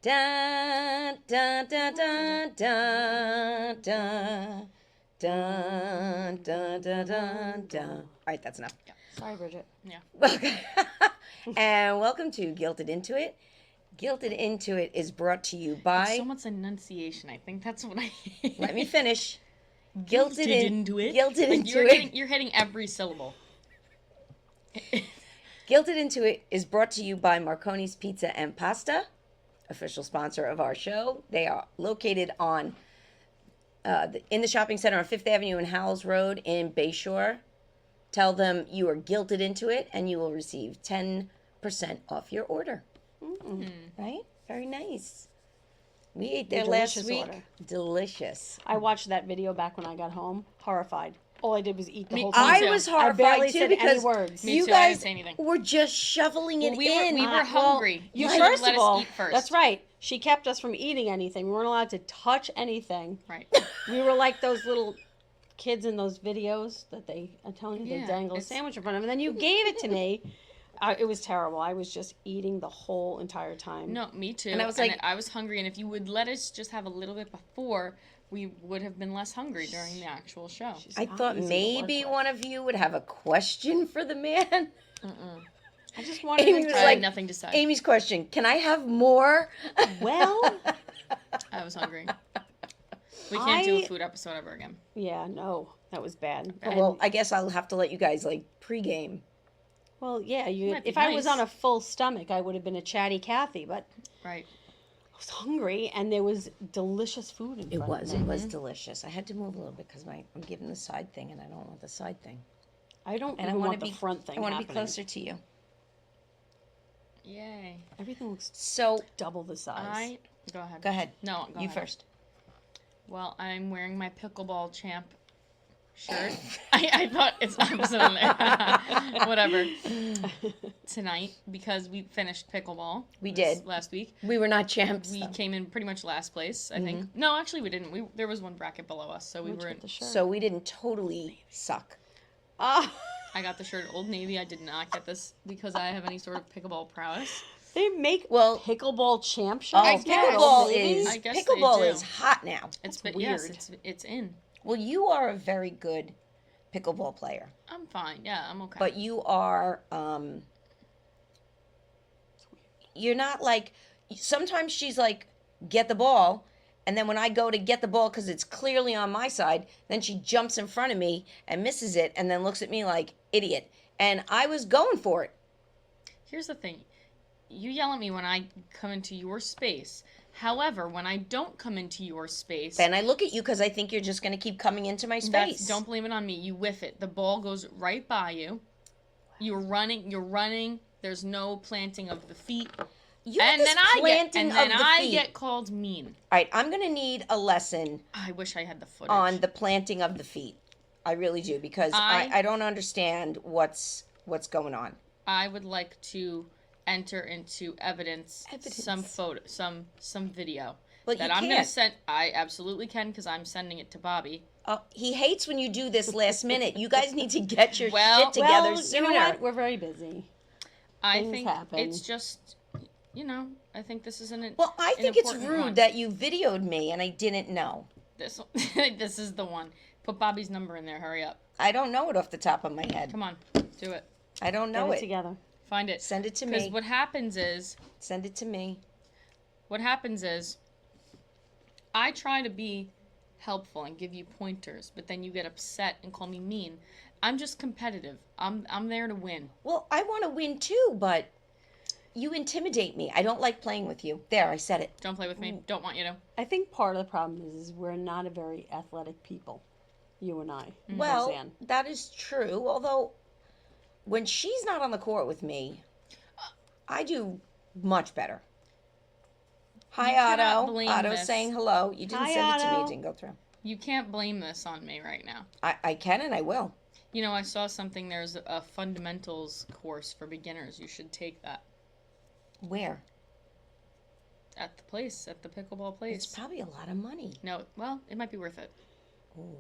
Dun, dun, dun, dun, dun, dun, dun, dun, dun, dun, dun. All right, that's enough. Sorry, Bridget. Yeah. Welcome. And welcome to Guilted Into It. Guilted Into It is brought to you It's by. so much enunciation. I think that's what I hate. Let me finish. Guilted into it. Guilted Like Into It. you're hitting every syllable. Guilted Into It is brought to you by Marconi's Pizza and Pasta, official sponsor of our show. They are located on in the shopping center on Fifth Avenue and Howells Road in Bayshore. Tell them you are guilted into it, and you will receive 10% off your order. Right? Very nice. We ate there last Delicious week. order. Delicious. I watched that video back when I got home, horrified. All I did was eat the Me- whole me time. too. I was I horrified barely too said because any words. Me you too, I didn't guys say anything. were just shoveling it we in. were Well, hungry. You should first let of us all, eat first. that's right. She kept us from eating anything. We weren't allowed to touch anything. Right. We were like those little kids in those videos that I'm telling you, Yeah, they dangle a it's- sandwich in front of them. And then you gave it to me. It was terrible. I was just eating the whole entire time. No, me too. And I was like- I was hungry, and if you would let us just have a little bit before, we would have been less hungry during the actual show. She's I not thought easy to maybe work with. one of you would have a question for the man. I just wanted Amy to was I try. like- had nothing to say. Amy's question: can I have more? Well, I was hungry. We can't do a I- food episode ever again. yeah, no, that was bad. Well, I guess I'll have to let you guys like pregame. Well, yeah, Might be if I was nice. on a full stomach, I would have been a chatty Cathy, but Right. I was hungry and there was delicious food in It front was. of It me. was delicious. I had to move a little bit because I'm giving the side thing, and I don't want the side thing. I don't And I even want want to the be front thing I want to be happening. closer to you. Yay. Everything looks So double the size. Go ahead. go ahead. No, go you ahead. first. Well, I'm wearing my pickleball champ shirt. I thought it's absolutely whatever tonight because we finished pickleball. We this did. last week. We were not champs. We though. came in pretty much last place. I think. No, actually, we didn't. There was one bracket below us, so we Where'd you were. get the shirt? So we didn't totally suck. Ah, I got the shirt at Old Navy. I did not get this because I have any sort of pickleball prowess. they make Well, pickleball champ Oh, shirts. I now, guess. pickleball maybe? is I guess they pickleball do. is hot now. It's That's yes, weird. it's in. Well, you are a very good pickleball player, I'm fine. Yeah, I'm okay. but you are you're not like sometimes she's like get the ball, and then when I go to get the ball because it's clearly on my side, then she jumps in front of me and misses it, and then looks at me like idiot. And I was going for it. Here's the thing. You yell at me when I come into your space. However, when I don't come into your space, Then I look at you because I think you're just going to keep coming into my space. don't blame it on me. You whiff it. The ball goes right by you. You're running. There's no planting of the feet. You And this then I planting of the feet. get called mean. All right, I'm going to need a lesson I wish I had the footage. on the planting of the feet. I really do because I don't understand what's going on. I would like to enter into evidence, some Evidence. photo, some video But that you I'm gonna can't. send. I absolutely can because I'm sending it to Bobby. He hates when you do this last minute. You guys need to get your Well- shit together well, sooner. you know what? We're very busy. I Things think happen. it's just, I think this is Well, I an think it's important rude one. that you videoed me and I didn't know. this this is the one. Put Bobby's number in there. Hurry up. I don't know it off the top of my head. Come on, do it. I don't know Get it it. together. Find it. Send it to Because me. what happens is, Send it to me. I try to be helpful and give you pointers, but then you get upset and call me mean. I'm just competitive. I'm there to win. Well, I want to win too, but you intimidate me. I don't like playing with you. There, I said it. Don't play with me. Don't want you to. I think part of the problem is we're not a very athletic people. You and I. Well, Roseanne. that is true. Although, when she's not on the court with me, I do much better. Hi, You cannot Otto. blame Otto's this. saying hello. You didn't Hi, send it to me. Otto. It didn't go through. You can't blame this on me right now. I can and I will. You know, I saw something. There's a fundamentals course for beginners. You should take that Where? at the pickleball place. It's probably a lot of money. No, well, it might be worth it. Ooh,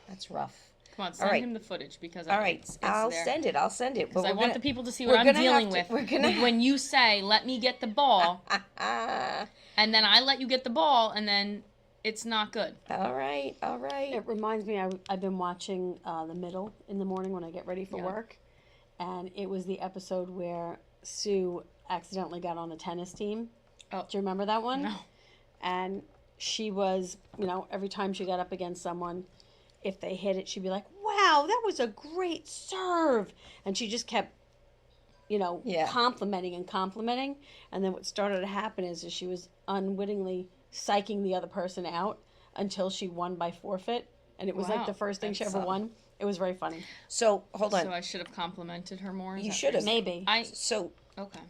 that's rough. Come on, send right. him the footage because All right, it's I'll there. send it. I'll send it. Because I we're want gonna- the people to see we're what I'm gonna dealing have to- with. we're gonna When you say, "Let me get the ball," Ah, and then I let you get the ball, and then it's not good. all right, all right. It reminds me, I've been watching The Middle in the morning when I get ready for Yeah. work. And it was the episode where Sue accidentally got on a tennis team. Oh. Do you remember that one? No. And she was, every time she got up against someone, if they hit it, she'd be like, wow, that was a great serve. And she just kept, Yeah. complimenting and complimenting. And then what started to happen is she was unwittingly psyching the other person out until she won by forfeit. And it was like Wow, the first thing she that's ever won. It was very funny. So hold on. So I should have complimented her more. Is You that should have. what you're Maybe. saying? So Okay.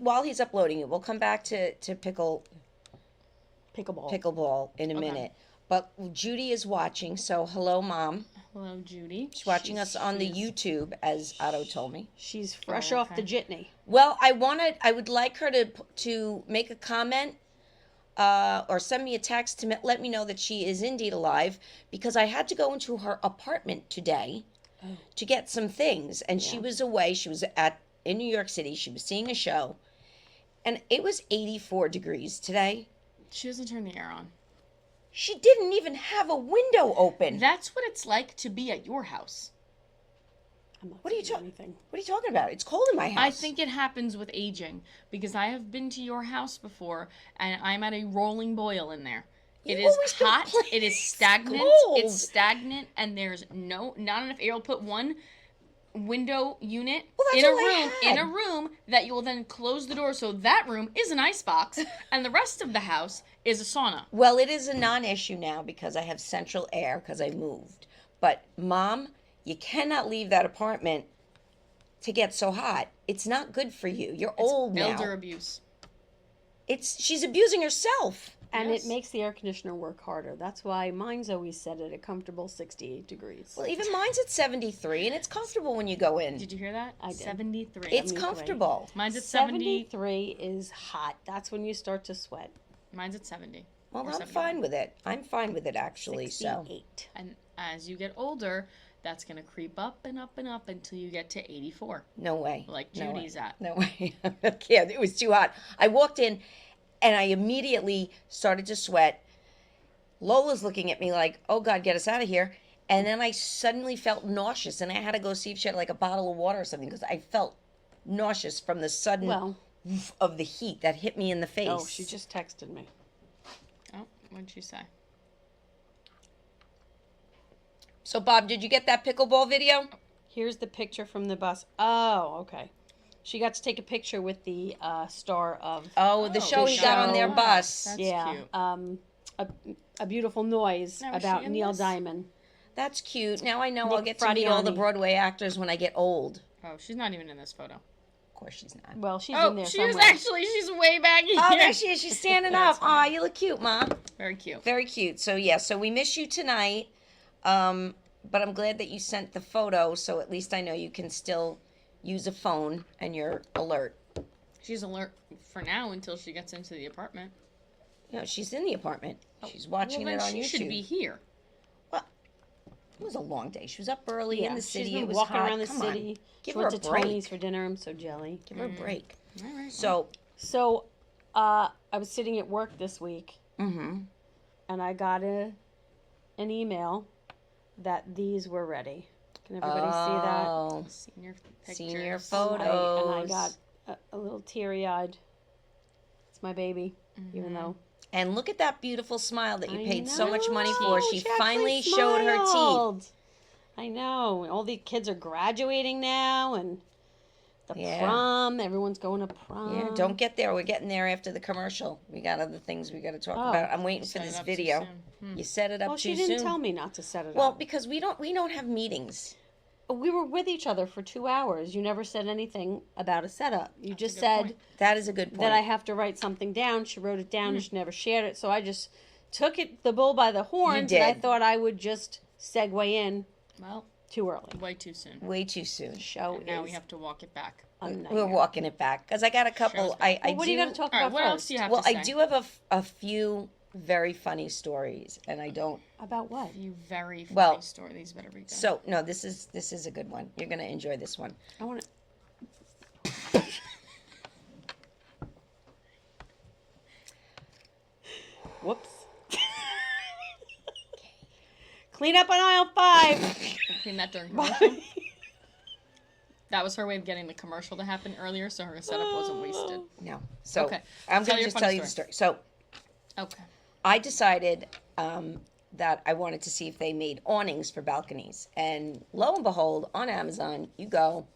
while he's uploading it, we'll come back to pickleball in a Okay. minute. But Judy is watching, so hello, Mom. Hello, Judy. She's watching us on the she's- YouTube, as Otto told me. She's fresh Oh, off okay. the jitney. Well, I would like her to make a comment or send me a text to let me know that she is indeed alive, because I had to go into her apartment today to get some things, and she was away. She was in New York City. She was seeing a show, and it was 84 degrees today. She doesn't turn the air on. She didn't even have a window open. That's what it's like to be at your house. I'm not What are you saying talking? anything. What are you talking about? It's cold in my house. I think it happens with aging because I have been to your house before and I'm at a rolling boil in there. It You is always go hot. place It is stagnant. cold. It's stagnant, and there's not enough air. You'll put one window unit Well, that's in a all I room had. that you will then close the door, so that room is an ice box, and the rest of the house is a sauna. Well, it is a non-issue now because I have central air because I moved. But Mom, you cannot leave that apartment to get so hot. It's not good for you. You're old now. Elder abuse. She's abusing herself. And Yes. it makes the air conditioner work harder. That's why mine's always set at a comfortable 68 degrees. Well, even mine's at 73, and it's comfortable when you go in. Did you hear that? I did. 73. It's 73. comfortable. Mine's at 70. 73 is hot. That's when you start to sweat. Mine's at 70. Well, Or I'm 71. fine with it. I'm fine with it actually. So 68. And as you get older, that's going to creep up and up and up until you get to 84, no way. like No way. Judy's at. No way. Yeah, it was too hot. I walked in and I immediately started to sweat. Lola's looking at me like, oh God, get us out of here. And then I suddenly felt nauseous and I had to go see if she had like a bottle of water or something because I felt nauseous from the sudden Well, of the heat that hit me in the face. oh, she just texted me. Oh, what'd she say? So Bob, did you get that pickleball video? Here's the picture from the bus. Oh, okay. She got to take a picture with the star of Oh, the Oh, show the he got on their show. bus. That's yeah, cute. a beautiful noise Now, is about she in Neil this? Diamond. That's cute. Now I know Nick I'll get to meet all the Fradiani. Broadway actors when I get old. Oh, she's not even in this photo. Of course she's not. Well, she's in Oh, there she somewhere. is actually. She's way back here. Oh, there she is. She's standing up. Aw, you look cute, Mom. Very cute. Very cute. So yeah, so we miss you tonight. But I'm glad that you sent the photo, so at least I know you can still use a phone and you're alert. She's alert for now until she gets into the apartment. You know, she's in the apartment. She's watching Well, it then on she YouTube. should be here. It was a long day. She was up early in the city. She's been It was walking hot. around the Come on. city. Give She her went a to break. Tony's for dinner. I'm so jelly. Give her a break. All right. So, So, I was sitting at work this week, mm-hmm. and I got an email that these were ready. Can everybody see that? Oh, Senior pictures. senior And I photos. got a little teary-eyed. It's my baby, even though. And look at that beautiful smile that you I paid so much money know, for. She actually finally showed her teeth. smiled. I know. All the kids are graduating now, and the Yeah. prom. Everyone's going to prom. Yeah, don't get there. We're getting there after the commercial. We got other things we got to talk Oh. about. I'm waiting for Set it this up too video. soon. You set it up Well, too she didn't soon. tell me not to set it Well, up. because we don't have meetings. We were with each other for 2 hours. You never said anything about a setup. You just a good said point. That is a good point. that I have to write something down. She wrote it down Hmm. and she never shared it. So I just took the bull by the horns, and I did. thought I would just segue in Well, too early. way too soon. Way too soon. Show And now is we have to walk it back. a We're nightmare. walking it back because I got a couple. Show's I Well, what do. are you going to talk All right. about What first? else do you have Well, to say? I do have a few very funny stories, and I don't. About what? You very funny Well, story. These better be good. So no, this is a good one. You're gonna enjoy this one. I want to. Whoops. Clean up on aisle 5. Clean that during commercial. That was her way of getting the commercial to happen earlier, so her setup wasn't wasted. No, so Okay. I'm Tell gonna your just funny tell you the story. So Okay. I decided that I wanted to see if they made awnings for balconies, and lo and behold, on Amazon, you go,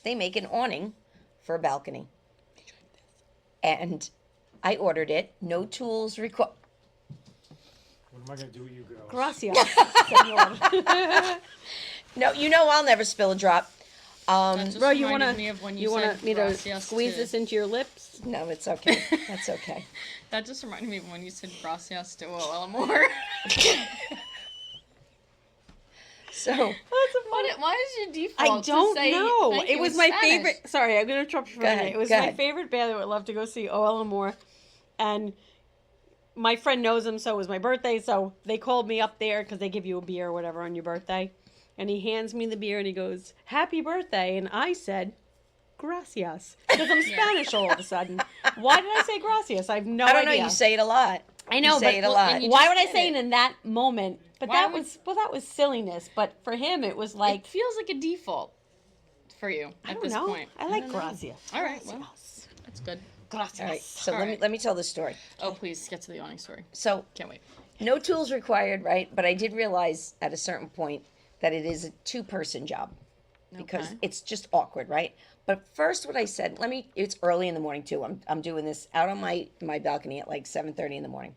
they make an awning for a balcony, and I ordered it. No tools required. What am I gonna do with you girls? Gracias. Senor. No, you know I'll never spill a drop. That just Bro, you reminded want me of when to? you You want said me to gracias squeeze to- this into your lips? No, it's okay. That's okay. That just reminded me of when you said gracias to Elmore. So Why is your default I don't to say know. thank It you was in my Spanish? favorite. Sorry, I'm gonna interrupt you for a Go minute. ahead, It was go my ahead. favorite band that would love to go see O.L. Moore, and my friend knows him. So it was my birthday, so they called me up there because they give you a beer or whatever on your birthday, and he hands me the beer and he goes, "Happy birthday," and I said, "Gracias," because I'm Spanish all of a sudden. Why did I say gracias? I have no I don't know. idea. You say it a lot. I know, you say but it a well, lot. and you why just would I did say it. it in that moment? But Why that would- that was silliness. But for him, it was like It feels like a default for you I at don't this know. point. I like gracias. All right, well, Gracias. that's good. Gracias. All right. So All let me right. let me tell the story. Oh, please get to the awning story. So Can't wait. no tools required, right? But I did realize at a certain point that it is a two-person job because Okay. it's just awkward, right? But first, what I said, it's early in the morning too. I'm doing this out on my balcony at like 7:30 in the morning,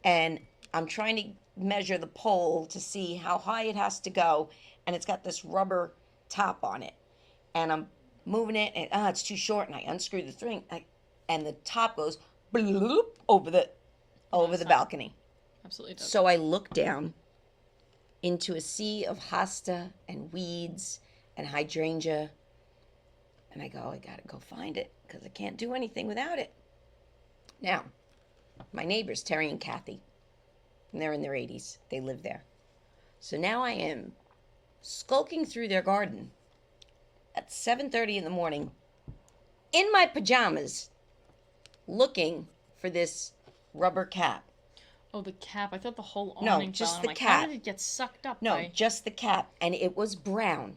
and I'm trying to measure the pole to see how high it has to go, and it's got this rubber top on it, and I'm moving it, and it's too short, and I unscrew the string, and the top goes bloop over the Awesome. balcony. Absolutely does. So I look down into a sea of hosta and weeds and hydrangea, and I go, I gotta go find it because I can't do anything without it. Now, my neighbors, Terry and Kathy, and they're in their 80s. They live there. So now I am skulking through their garden at 7:30 in the morning in my pajamas looking for this rubber cap. Oh, the cap. I thought the whole No, awning just fell. I'm the like, cap. How did it get sucked up No, by just the cap, and it was brown.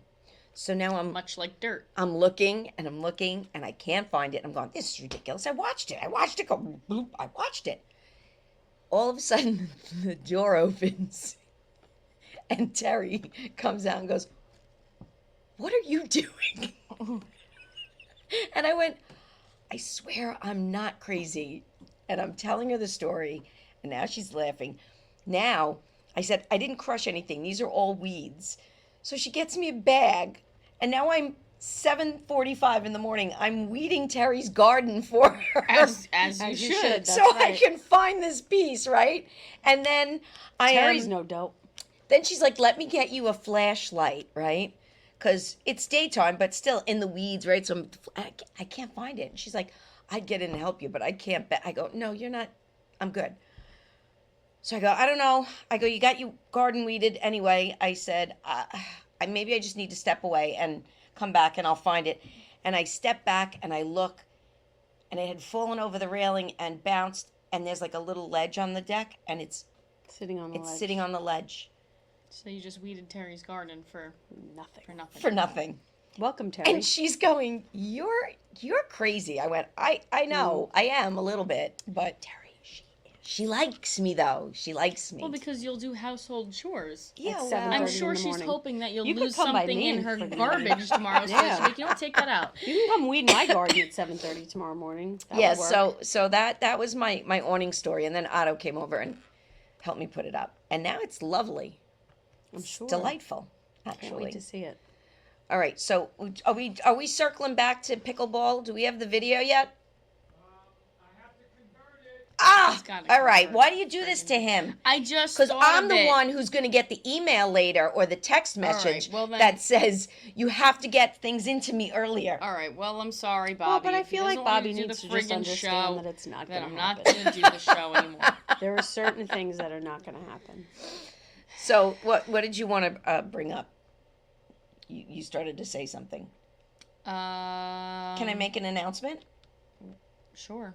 So now much like dirt? I'm looking and I'm looking and I can't find it. I'm going, this is ridiculous. I watched it go bloop. I watched it. All of a sudden, the door opens and Terry comes out and goes, what are you doing? And I went, I swear I'm not crazy. And I'm telling her the story, and now she's laughing. Now, I said, I didn't crush anything. These are all weeds. So she gets me a bag, and now I'm 7:45 in the morning. I'm weeding Terry's garden for her. As you As you should. should. That's so I right. can find this piece, right? And then Terry's no dope. then she's like, let me get you a flashlight, right? Because it's daytime, but still in the weeds, right? So I can't find it. And she's like, I'd get in and help you, but I can't. I go, no, you're not. I'm good. So I go, I don't know. I go, you got you garden weeded anyway. I said, maybe I just need to step away and come back and I'll find it. And I step back and I look, and it had fallen over the railing and bounced. And there's like a little ledge on the deck, and it's Sitting on the ledge. sitting on the ledge So you just weeded Terry's garden for Nothing. nothing. for nothing. Welcome, Terry. And she's going, you're crazy. I went, I know, I am a little bit, but Terry, she likes me though. She likes me. Well, because you'll do household chores. yeah, At well, 7:30 I'm in sure the she's morning. hoping that you'll You could lose come by something me in and her friggin' garbage tomorrow. So Yeah. she's like, you don't take that out. You can come weed my garden at 7:30 tomorrow morning. That yeah. would work. So that was my awning story, and then Otto came over and helped me put it up, and now it's lovely. I'm It's sure. delightful, Can't wait actually. to see it. All right. So are we circling back to pickleball? Do we have the video yet? I have to convert it. Ah, He's gotta all right. cover Why do you do this to him? I just Because thought I'm of the it. one who's going to get the email later or the text message well then- that says you have to get things into me earlier. All right. Well, I'm sorry, Bobby. Well, but I If he feel like doesn't want Bobby me to do needs the to just friggin' understand show, that it's not then going I'm to not happen. going to do the show anymore. There are certain things that are not going to happen. So what did you want to bring up? You started to say something. Can I make an announcement? Sure.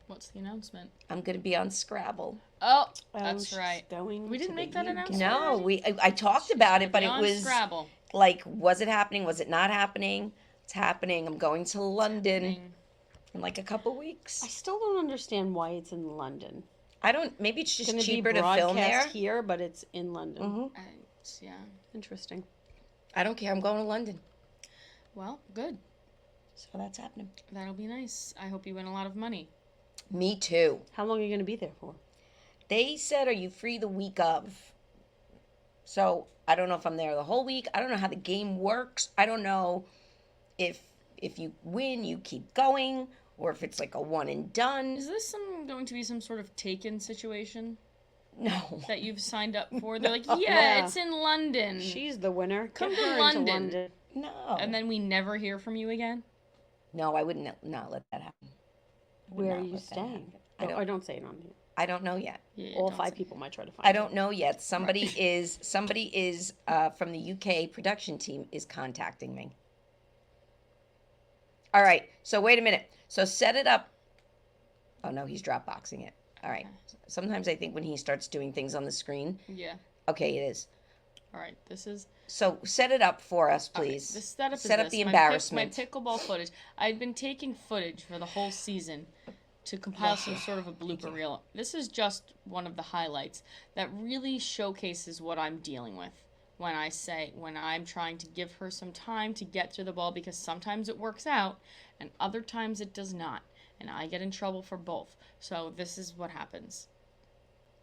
What's the announcement? I'm going to be on Scrabble. Oh, Oh, that's she's right. going We to didn't the make that UK. announcement. No, I talked about it, but it Beyond was Scrabble. like, was it happening? Was it not happening? It's happening. I'm going to London in like a couple I weeks. still don't understand why it's in London. I don't. Maybe it's It's just going to be cheaper to broadcast film there. here, but it's in London. Hmm Yeah. Interesting. I don't care. I'm going to London, Well, good. so that's happening. That'll be nice. I hope you win a lot of money. Me too. How long are you going to be there for? They said, "Are you free the week of?" So I don't know if I'm there the whole week. I don't know how the game works. I don't know if you win, you keep going, or if it's like a one and done. Is this going to be some sort of Taken situation No. that you've signed up for? They're like, No. yeah, Yeah. it's in London. She's the winner. Come Get to her into London. No. And then we never hear from you again? No, I would not let that happen. I would Where are not you let that staying? happen. I don't say it on here. I don't know yet. Yeah, All don't 5 say- people might try to find I don't know yet. Somebody is from the UK production team is contacting me. All right. So wait a minute. So set it up. Oh no, he's Dropboxing it. All right. Sometimes I think when he starts doing things on the screen, Yeah. okay, it is. All right. This is. So set it up for us, all right, please. The setup Set is up this. the My embarrassment. pickleball footage. I've been taking footage for the whole season to compile some sort of a blooper reel. This is just one of the highlights that really showcases what I'm dealing with when I'm trying to give her some time to get through the ball, because sometimes it works out and other times it does not. And I get in trouble for both. So this is what happens.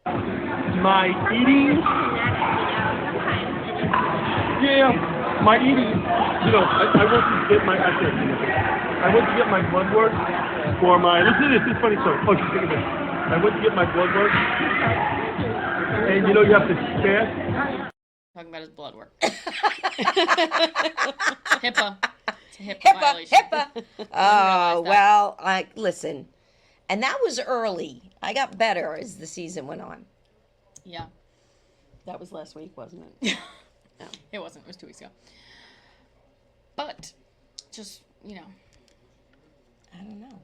My eating, my eating. You know, I went to get my. I went to get my blood work for my. Listen to this. This is funny story. Oh, take a minute. I went to get my blood work, and you know you have to fast. Talking about his blood work. HIPAA. It's a HIPAA HIPAA, violation. HIPAA. Oh, that. well, listen. And that was early. I got better as the season went on. Yeah. That was last week, wasn't it? It wasn't. It was 2 weeks ago. But, just, you know, I don't know.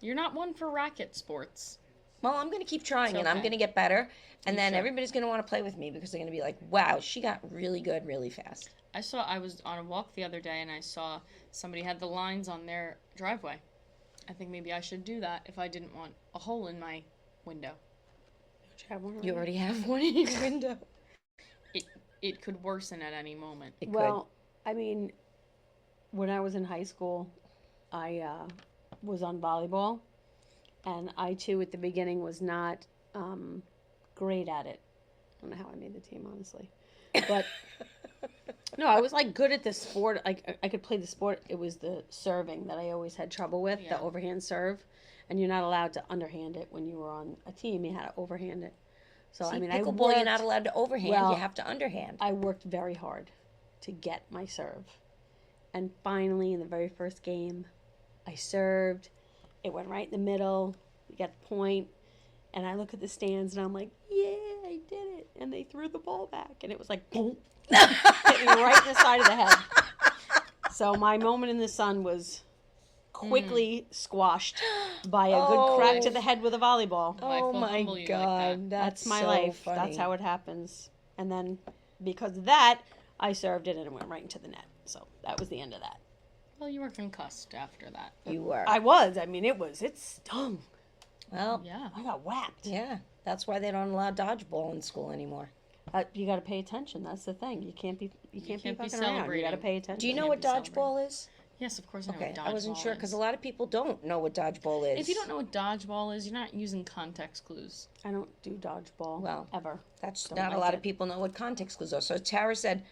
you're not one for racket sports. Well, I'm going to keep trying, It's and I'm okay. going to get better. And You then should. everybody's going to want to play with me because they're going to be like, wow, she got really good really fast. I was on a walk the other day and I saw somebody had the lines on their driveway. I think maybe I should do that if I didn't want a hole in my window. You already have one in your window. It could worsen at any moment. It Well, I mean, when I was in high school, I was on volleyball, and I too at the beginning was not great at it. I don't know how I made the team, honestly, but no, I was like good at the sport. Like I could play the sport. It was the serving that I always had trouble with, Yeah. the overhand serve, and you're not allowed to underhand it when you were on a team. You had to overhand it. So See, I mean, pickleball, you're not worked- allowed to overhand. Well, you have to underhand. I worked very hard to get my serve. And finally, in the very first game, I served. It went right in the middle. We got the point. And I look at the stands and I'm like, yeah, I did it. And they threw the ball back. And it was like, boom. Hit me right in the side of the head. So my moment in the sun was quickly squashed by a good crack to the head with a volleyball. I Oh feel my humble you like God, that. That's my so life. Funny. That's how it happens. And then because of that, I served it and it went right into the net. So that was the end of that. Well, you were concussed after that. you were. I was. I mean, it stung. well, Yeah. I got whacked. yeah. That's why they don't allow dodgeball in school anymore. You got to pay attention. That's the thing. You can't be can't be fucking around. You got to celebrating. pay attention. Do you know can't what be celebrating. dodgeball is? Yes, of course I know Okay, what I wasn't dodgeball sure is. because a lot of people don't know what dodgeball is. If you don't know what dodgeball is, you're not using context clues. I don't do dodgeball. Well, ever. That's Don't not a like lot it. of people know what context clues are. So Tara said,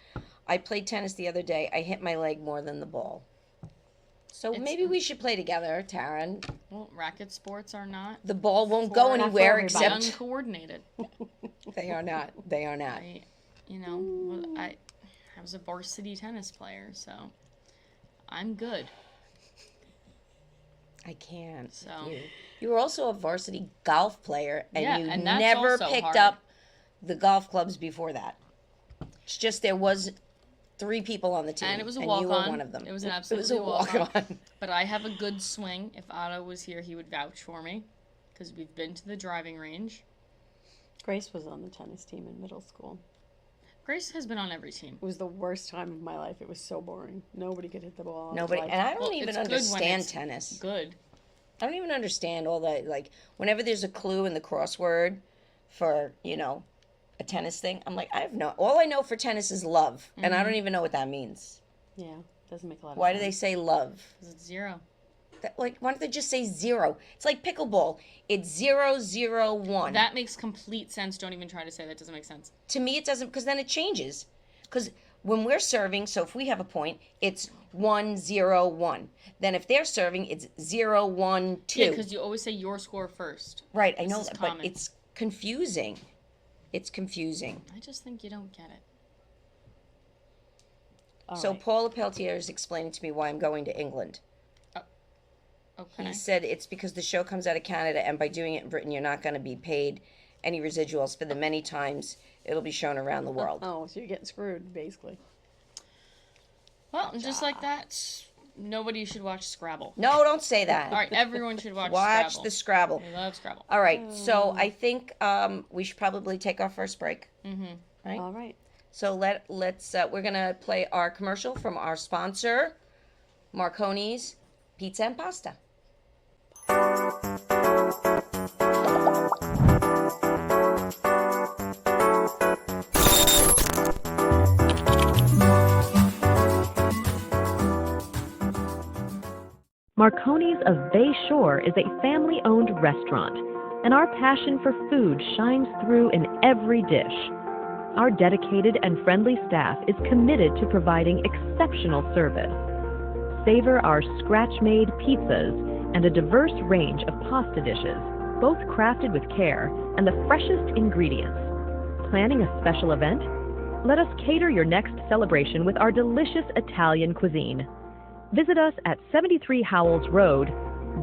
I played tennis the other day. I hit my leg more than the ball. So maybe we should play together, Taryn. Well, racket sports are not. The ball won't go Not for anywhere everybody. except Uncoordinated. they are not. They are not. I was a varsity tennis player, so I'm good. I can't. So You were also a varsity golf player, and Yeah, you and that's never also picked hard. up the golf clubs before that. It's just there was 3 people on the team, And it was a you walk were on. one of them. It was an It absolutely was a walk-on. But I have a good swing. If Otto was here, he would vouch for me because we've been to the driving range. Grace was on the tennis team in middle school. Grace has been on every team. It was the worst time of my life. It was so boring. Nobody could hit the ball. was Nobody, like, and I don't Well, even it's good when understand it's tennis. Good. I don't even understand all that. Like, whenever there's a clue in the crossword for, a tennis thing, I'm like, all I know for tennis is love, and I don't even know what that means. yeah, doesn't make a lot of Why sense. do they say love? 'Cause it's 0. Why don't they just say 0? It's like pickleball. It's 0-0-1. That makes complete sense. Don't even try to say that. Doesn't make sense. To me, it doesn't, because then it changes. Because when we're serving, so if we have a point, it's 1-0-1. Then if they're serving, it's 0-1-2. Yeah, because you always say your score first. Right, I know is that, but common. it's confusing. It's confusing. I just think you don't get it. All So right. Paula Peltier is explaining to me why I'm going to England. Okay. He said it's because the show comes out of Canada, and by doing it in Britain, you're not going to be paid any residuals for the many times it'll be shown around the world. Oh, so you're getting screwed, basically. Well, and just like that, nobody should watch Scrabble. No, don't say that. All right, everyone should watch Watch Scrabble. the Scrabble. I love Scrabble. All right, so I think we should probably take our first break. Right. All right. So let's we're gonna play our commercial from our sponsor, Marconi's Pizza and Pasta. Marconi's of Bay Shore is a family-owned restaurant, and our passion for food shines through in every dish. Our dedicated and friendly staff is committed to providing exceptional service. Savor our scratch-made pizzas and a diverse range of pasta dishes, both crafted with care and the freshest ingredients. Planning a special event? Let us cater your next celebration with our delicious Italian cuisine. Visit us at 73 Howells Road,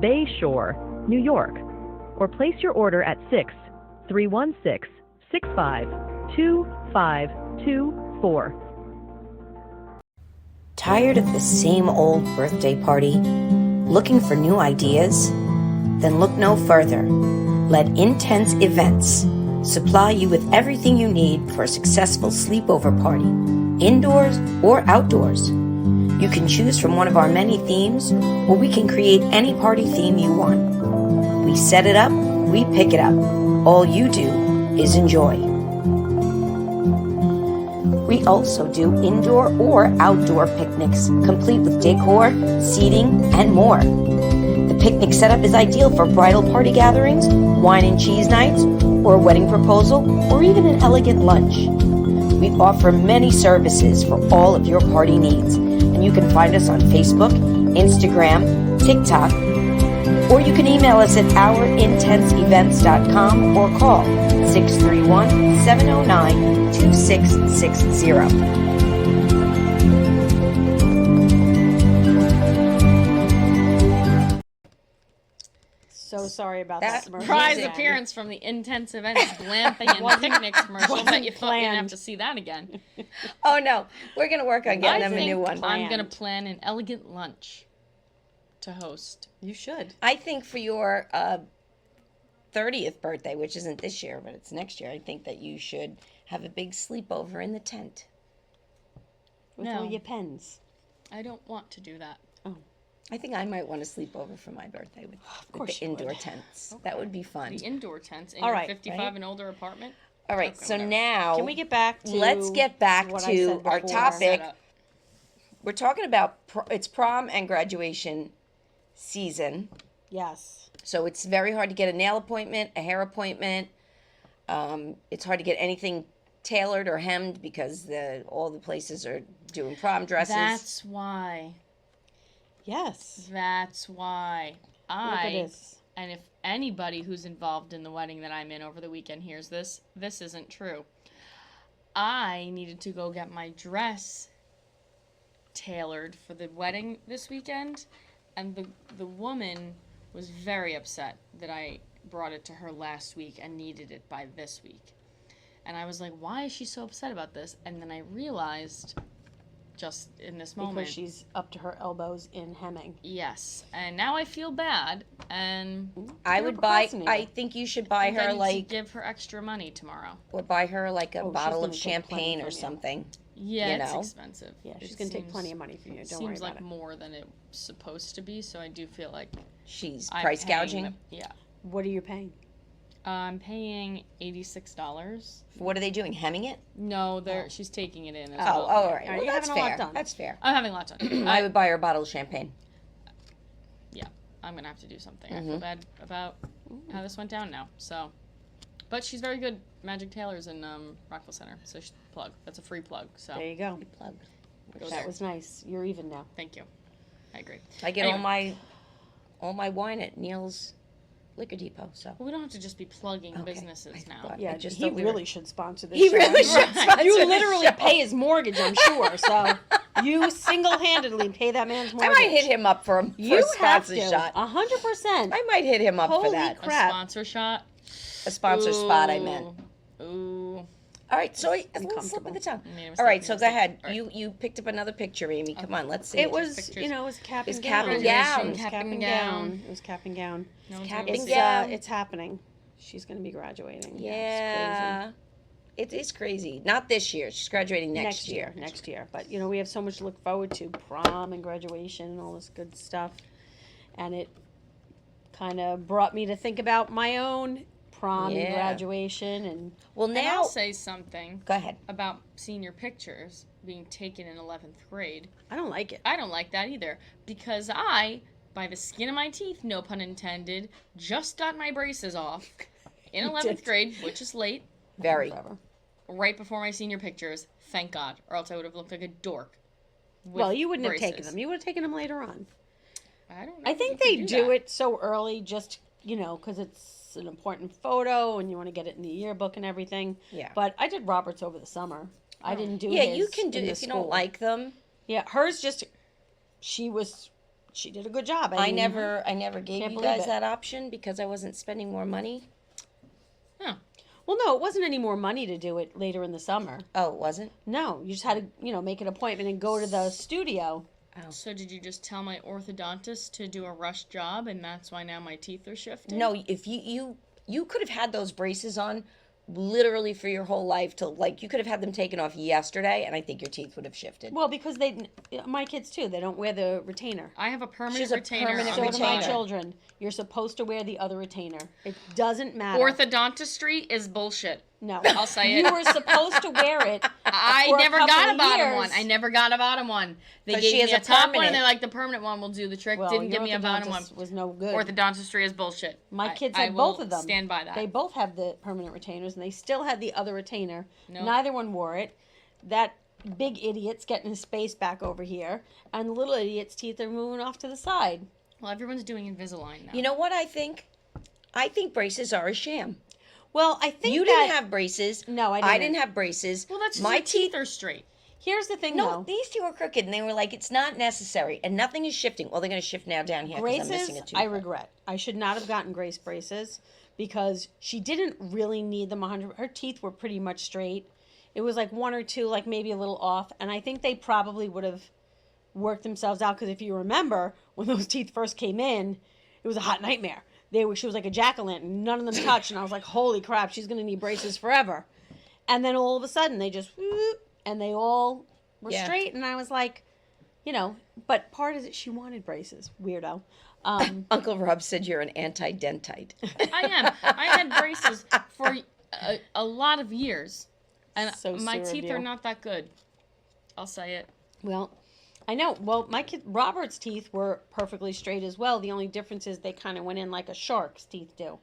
Bay Shore, New York, or place your order at 6-316-65-2524. Tired of the same old birthday party? Looking for new ideas? Then look no further. Let Intense Events supply you with everything you need for a successful sleepover party, indoors or outdoors. You can choose from one of our many themes, or we can create any party theme you want. We set it up, we pick it up. All you do is enjoy. We also do indoor or outdoor picnics, complete with decor, seating, and more. The picnic setup is ideal for bridal party gatherings, wine and cheese nights, or a wedding proposal, or even an elegant lunch. We offer many services for all of your party needs, and you can find us on Facebook, Instagram, TikTok, or you can email us at ourintenseevents.com or call 631-709-2660. So sorry about That that. commercial Surprise again. appearance from the Intense Events glamping and picnic commercial. wasn't Bet you thought you'd have planned. to see that again. Oh no, we're gonna work on getting I them a think new one. I'm gonna Planned. plan an elegant lunch to host. You should. I think for your 30th birthday, which isn't this year, but it's next year, I think that you should have a big sleepover in the tent. With No. all your pens. I don't want to do that. I think I might want to sleep over for my birthday with course the you indoor would. tents. That would be fun. The indoor tents in All your right, 55 right? and older apartment. All right, Okay, so whatever. now Can we get back to let's get back what I to said our before? topic. Set up. We're talking about it's prom and graduation season. Yes. So it's very hard to get a nail appointment, a hair appointment. It's hard to get anything tailored or hemmed because all the places are doing prom dresses. That's why. Yes. That's why Look at this. and if anybody who's involved in the wedding that I'm in over the weekend hears this, this isn't true. I needed to go get my dress tailored for the wedding this weekend, and the woman was very upset that I brought it to her last week and needed it by this week. And I was like, why is she so upset about this? And then I realized just in this moment, Because she's up to her elbows in hemming. yes, and now I feel bad, and I You're would buy. procrastinating. I think you should buy I her need to like, give her extra money tomorrow. or buy her like a Oh, she's bottle gonna of take plenty champagne or from you. something. Yeah, You it's know? expensive. Yeah, she's It going to take seems- plenty of money from you. Don't worry Seems about like it. more than it's supposed to be, so I do feel like She's I'm price paying gouging. yeah, What are you paying? I'm paying $86. What are they doing? Hemming it? No, she's taking it in. As Oh, well. all right. Are Well, you that's having a lot fair. done? That's fair. I'm having a lot done. I would buy her a bottle of champagne. Yeah, I'm gonna have to do something. I Mm-hmm. feel bad about how this went down now. So, but she's very good. Magic Taylor's in Rockville Center, so plug. That's a free plug. So There you go. Plug. go That there. was nice. You're even now. Thank you. I agree. I get Anyway. all my wine at Neil's Liquor Depot. So Well, we don't have to just be plugging Okay. businesses I now. thought- Yeah, I just he thought we really were- should sponsor this he show. really should. sponsor You the literally show. pay his mortgage, I'm sure. So you single-handedly pay that man's I mortgage. might hit him up for a You have sponsor to. shot. 100%. I might hit him up Holy for that. A crap. sponsor shot. A sponsor spot, I meant. Ooh. All right, so let's slip uncomfortable. of the tongue. I made a mistake, All right, made so a go mistake. ahead. All right. You picked up another picture, Amy. Come on, let's see. It was, pictures. you know, it was cap It's and cap gown. and gown. It was Cap cap and and gown. gown. It was cap and gown. No one's cap really and It's, gown. it's happening. She's going to be graduating. Yeah, it is crazy. Not this year. She's graduating next year. Next year. But, you know, we have so much to look forward to. Prom and graduation and all this good stuff. And it kind of brought me to think about my own prom and Yeah. graduation. And Well, And now I'll say something go ahead. about senior pictures being taken in 11th grade. I don't like it. I don't like that either because I, by the skin of my teeth, no pun intended, just got my braces off in 11th did. grade, which is late, Very. Forever. right before my senior pictures. Thank God, or else I would have looked like a dork. with Well, you wouldn't have taken braces. them. You would have taken them later on. I don't know. I if think you they can do that. it so early just, you know, because it's an important photo and you want to get it in the yearbook and everything. Yeah. But I did Robert's over the summer. I didn't do Yeah, his you can do in the if you don't school. like them. Yeah, hers just, she did a good job. I mean, never gave Can't you believe guys it. that option because I wasn't spending more money. Huh. Well, no, it wasn't any more money to do it later in the summer. Oh, it wasn't. No, you just had to, you know, make an appointment and go to the studio. So did you just tell my orthodontist to do a rush job, and that's why now my teeth are shifting? No, if you could have had those braces on literally for your whole life till like you could have had them taken off yesterday and I think your teeth would have shifted. Well, because my kids too, they don't wear the retainer. I have a permanent She's a retainer permanent on So the do my retainer. children. You're supposed to wear the other retainer. It doesn't matter. Orthodontistry is bullshit. No, I'll say you it. were supposed to wear it. I for a never couple got a of bottom years. one. I never got a bottom one. They 'Cause gave she me has a a top one, permanent. and they're like, the permanent one will do the trick. Well, Didn't give your me a bottom one. orthodontist was no good. Orthodontistry is bullshit. My kids I had both will of them. Stand by that. They both have the permanent retainers, and they still had the other retainer. Nope. Neither one wore it. That big idiot's getting his space back over here, and the little idiot's teeth are moving off to the side. Well, everyone's doing Invisalign now. You know what I think? I think braces are a sham. Well, I think You that, didn't have braces. No, I I didn't. didn't have braces. well, that's just my your teeth are straight. Here's the thing, No, though. these two were crooked, and they were like, "It's not necessary," and nothing is shifting. Well, they're going to shift now down here because I'm Braces, missing a tooth. I regret. I should not have gotten Grace braces because she didn't really need them 100. Her teeth were pretty much straight. It was like one or two, like maybe a little off, and I think they probably would have worked themselves out because if you remember when those teeth first came in, it was a hot nightmare. She was like a jack-o'-lantern. None of them touched, and I was like, "Holy crap, she's gonna need braces forever." And then all of a sudden, they just whoop, and they all were Yeah. straight, and I was like, you know. But part of it, she wanted braces. Weirdo. Uncle Rob said you're an anti-dentite. I am. I had braces for a lot of years, and So my sweet of teeth you. are not that good. I'll say it. Well, I know. Well, my kid Robert's teeth were perfectly straight as well. The only difference is they kind of went in like a shark's teeth do.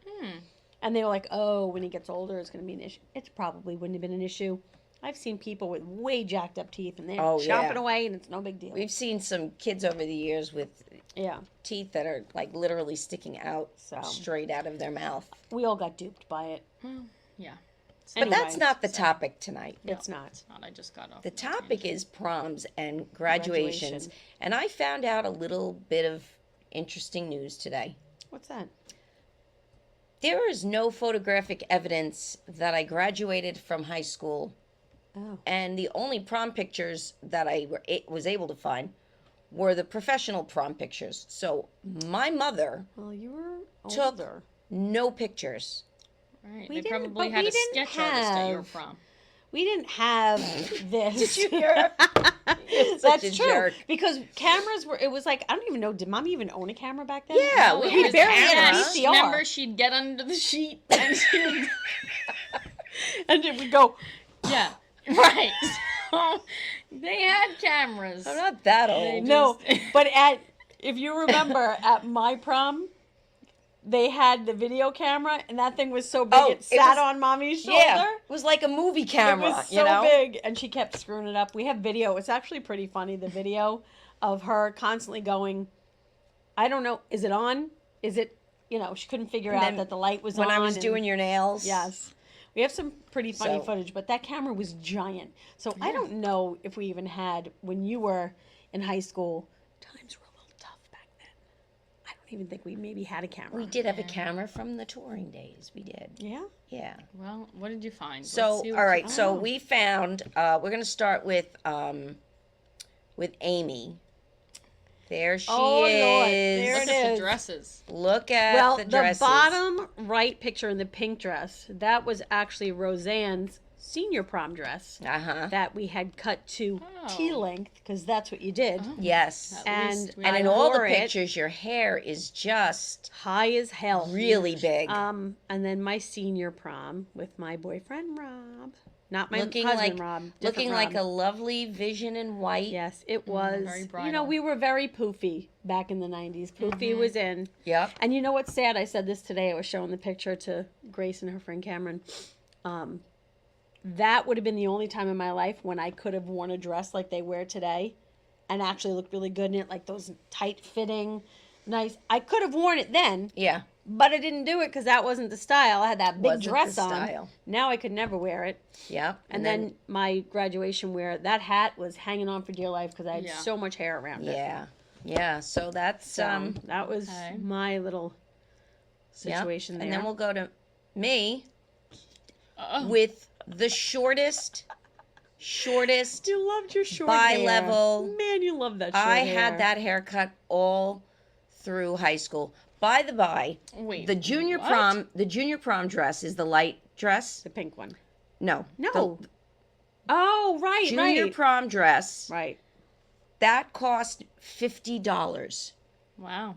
And they were like, "Oh, when he gets older, it's going to be an issue." It probably wouldn't have been an issue. I've seen people with way jacked up teeth, and they're Oh, chomping yeah. away, and it's no big deal. We've seen some kids over the years with Yeah. teeth that are like literally sticking out So. straight out of their mouth. We all got duped by it. Yeah. But that's Anyway, not the topic tonight. It's not. Not, I just got off. The on a topic tangent. is proms and graduations. Graduation. And I found out a little bit of interesting news today. What's that? There is no photographic evidence that I graduated from high school, Oh. and the only prom pictures that was able to find were the professional prom pictures. So my mother, Well, you were Took- older. no pictures. Right. We They didn't- probably but had we a didn't sketch artist at your have- prom. We didn't have this. Did you hear? Such That's a true. jerk. Because cameras were, it was like, I don't even know, did mom even own a camera back then? Yeah, No, we it had was barely had cameras. VCR. Remember, she'd get under the sheet and she would, And then we go, yeah, right. So they had cameras. I'm not that They old. no, Just- but if you remember, at my prom, they had the video camera, and that thing was so big Oh, it it sat was- on mommy's shoulder. Yeah, it was like a movie camera, It was so you know? big, and she kept screwing it up. We have video. It's actually pretty funny, the video of her constantly going, I don't know, is it on? Is it, she couldn't figure And out then that the light was When on. I was and- doing your nails. Yes. We have some pretty funny So- footage, but that camera was giant. So I don't know if we even had, when you were in high school, times were a little tough back then. I don't even think we maybe had a camera. We did have a camera from the touring days. We did. Yeah? Yeah. Well, what did you find? Let's So, see all what you right. found. So we found. We're gonna start with Amy. There she Oh, Lord, is. there Look it at the is. dresses. Look at Well, the the dresses. bottom right picture in the pink dress, that was actually Roseanne's senior prom dress Uh huh. that we had cut to Oh. T-length, because that's what you did. Yes. At least And we And I in all the wore it pictures, your hair is just high as hell. really big. And then my senior prom with my boyfriend Rob, not my looking husband like Rob, different looking like a Rob. lovely vision in white. Yes, it was. very You know, bridal. we were very poofy back in the '90s. Poofy was in. Yep. And you know what's sad? I said this today. I was showing the picture to Grace and her friend Cameron. That would have been the only time in my life when I could have worn a dress like they wear today and actually look really good in it, like those tight fitting, nice. I could have worn it then, Yeah. but I didn't do it because that wasn't the style. I had that big Wasn't the dress on. style. Now I could never wear it. Yep. And then my graduation wear, that hat was hanging on for dear life because I had Yeah. so much hair around it. yeah. Yeah. So that's So that was Okay. my little yep. situation there. And then we'll go to me Oh, with the shortest You loved your short bi-level. hair. Man, you love that short I hair. had that haircut all through high school. By the by, wait. the junior what? prom dress is the light dress. The pink one. No. No. Oh, right, The junior right. prom dress, Right. that cost $50. Wow.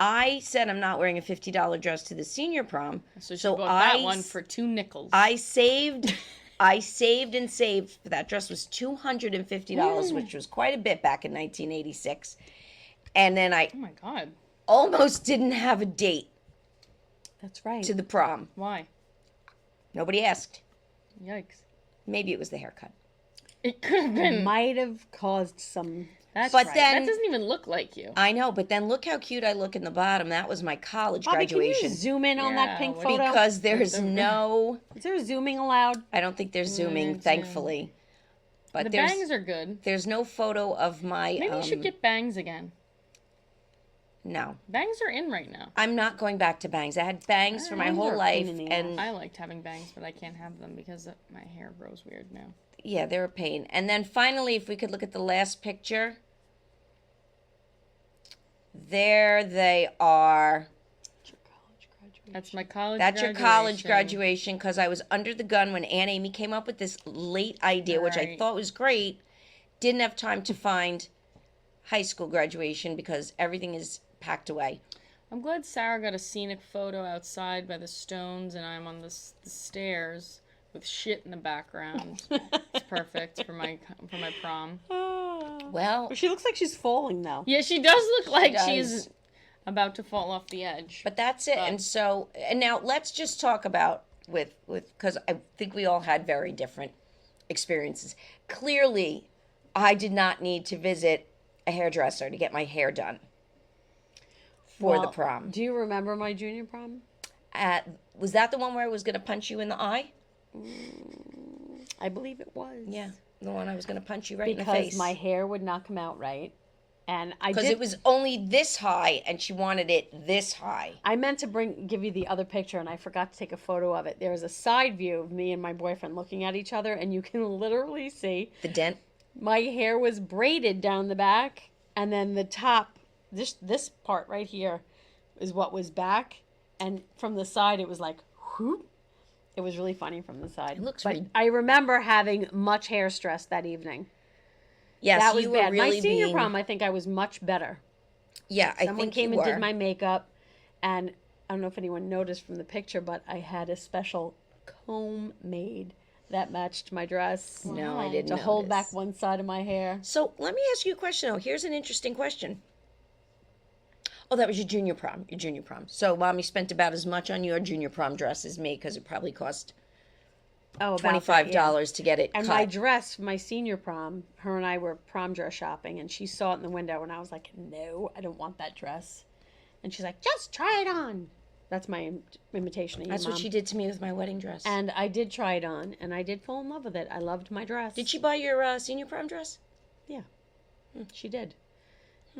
I said I'm not wearing a $50 dress to the senior prom. So she So bought I that one s- for 2 nickels. I saved and saved. That dress was $250, which was quite a bit back in 1986. And then I oh my god. almost didn't have a date That's right. to the prom. Why? Nobody asked. Yikes. Maybe it was the haircut. It could have been. Might have caused some. That's But right. then- that doesn't even look like you. I know, but then look how cute I look in the bottom. That was my college Bobby, graduation. can you zoom in on Yeah, that pink what do you- photo? Because there's no, Is there zooming allowed? I don't think there's zooming, zoom. thankfully. But The there's bangs are good. there's no photo of my. Maybe you should get bangs again. No, Bangs are in right now. I'm not going back to bangs. I had bangs for my Bangs whole are a life, pain in the and I liked having bangs, but I can't have them because my hair grows weird now. yeah, they're a pain. And then finally, if we could look at the last picture, there they are. That's my college That's your college graduation, because I was under the gun when Aunt Amy came up with this late idea, which I Right. thought was great. Didn't have time to find high school graduation because everything is packed away. I'm glad Sarah got a scenic photo outside by the stones and I'm on the stairs with shit in the background. It's perfect for my prom. Well, She looks like she's falling though. Yeah, she does look like does. she's about to fall off the edge. but that's it. And so, and now let's just talk about with because I think we all had very different experiences. Clearly, I did not need to visit a hairdresser to get my hair done. for the Well, prom. Do you remember my junior prom? Was that the one where I was going to punch you in the eye? I believe it was. Yeah, the one I was going to punch you right in the Because face. my hair would not come out right. And I Because did. it was only this high, and she wanted it this high. I meant to give you the other picture, and I forgot to take a photo of it. There was a side view of me and my boyfriend looking at each other, and you can literally see The dent. my hair was braided down the back, and then the top, this part right here, is what was back, and from the side it was like, whoop. It was really funny from the side. It looks but re- I remember having much hair stress that evening. Yes, That was you were bad. really My senior being- prom, I think I was much better. Yeah, I Someone think came you and were. did my makeup, and I don't know if anyone noticed from the picture, but I had a special comb made that matched my dress No, I didn't to hold notice. back one side of my hair. So let me ask you a question. Oh, here's an interesting question. Oh, that was your junior prom. Your junior prom. So mommy spent about as much on your junior prom dress as me because it probably cost Oh, about $25 to get it And cut. my dress for my senior prom, her and I were prom dress shopping, and she saw it in the window, and I was like, no, I don't want that dress. And she's like, just try it on. That's my imitation of you, That's Mom. what she did to me with my wedding dress. And I did try it on, and I did fall in love with it. I loved my dress. Did she buy your senior prom dress? Yeah, she did.